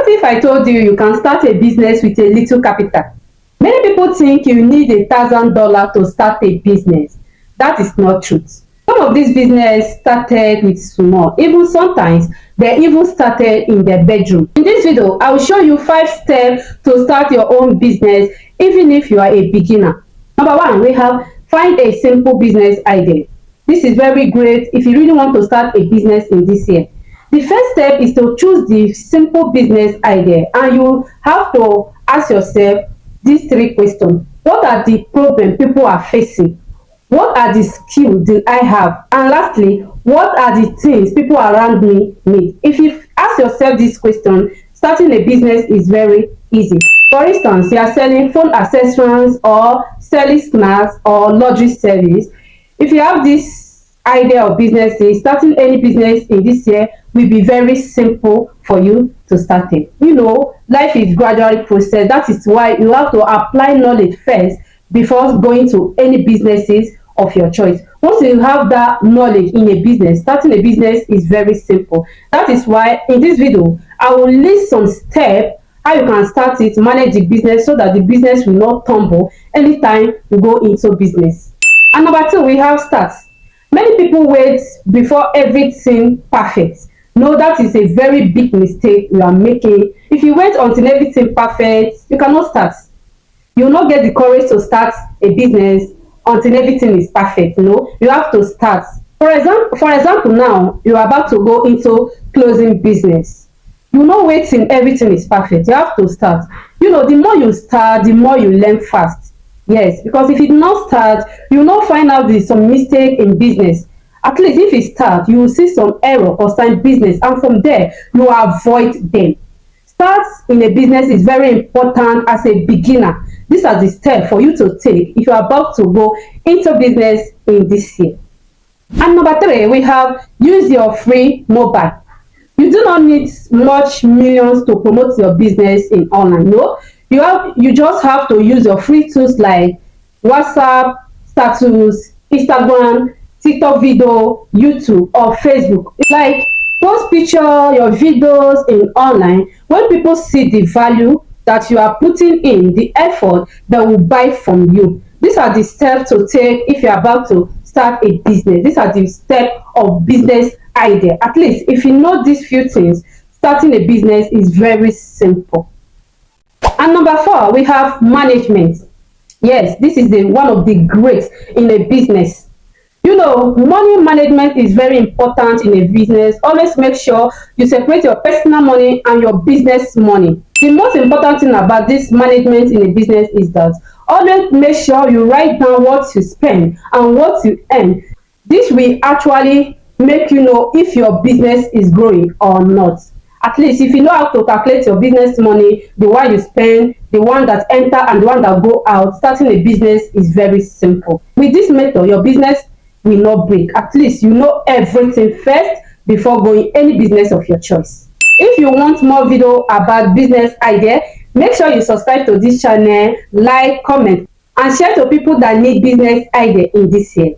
What if I told you you can start a business with a little capital? Many people think you need $1,000 to start a business. That is not truth. Some of these business started with small. Even sometimes they even started in their bedroom. In this video, I will show you 5 steps to start your own business, even if you are a beginner. Number 1, we have find a simple business idea. This is very great if you really want to start a business in this year. The first step is to choose the simple business idea, and you have to ask yourself these 3 questions. What are the problems people are facing? What are the skills do I have? And lastly, what are the things people around me need? If you ask yourself this question, starting a business is very easy. For instance, you are selling phone accessories or selling snacks or laundry service. If you have this idea of businesses, starting any business in this year will be very simple for you to start it. You know, life is gradually processed. That is why you have to apply knowledge first before going to any businesses of your choice. Once you have that knowledge in a business, starting a business is very simple. That is why in this video, I will list some steps how you can start it, manage the business so that the business will not tumble anytime you go into business. And number 2, we have starts. Many people wait before everything perfect. No, that is a very big mistake you are making. If you wait until everything perfect, you cannot start. You will not get the courage to start a business until everything is perfect. No, you have to start. For example, now you are about to go into closing business. You not wait till everything is perfect. You have to start. You know, the more you start, the more you learn fast. Yes, because if you do not start, you will not find out there's some mistake in business. At least if you start, you will see some error or some business, and from there you avoid them. Start in a business is very important as a beginner. These are the steps for you to take if you are about to go into business in this year. And number 3, we have use your free mobile. You do not need much millions to promote your business in online. No, you just have to use your free tools like WhatsApp, status, Instagram, TikTok video, YouTube, or Facebook. Like post picture your videos in online. When people see the value that you are putting in, the effort, they will buy from you. These are the steps to take if you are about to start a business. These are the steps of business idea. At least if you know these few things, starting a business is very simple. And number 4, we have management. Yes, this is one of the greats in a business. You know, money management is very important in a business. Always make sure you separate your personal money and your business money. The most important thing about this management in a business is that always make sure you write down what you spend and what you earn. This will actually make you know if your business is growing or not. At least if you know how to calculate your business money, the one you spend, the one that enter and the one that go out, starting a business is very simple. With this method, your business will not break. At least you know everything first before going any business of your choice. If you want more video about business idea, make sure you subscribe to this channel, like, comment, and share to people that need business idea in this year.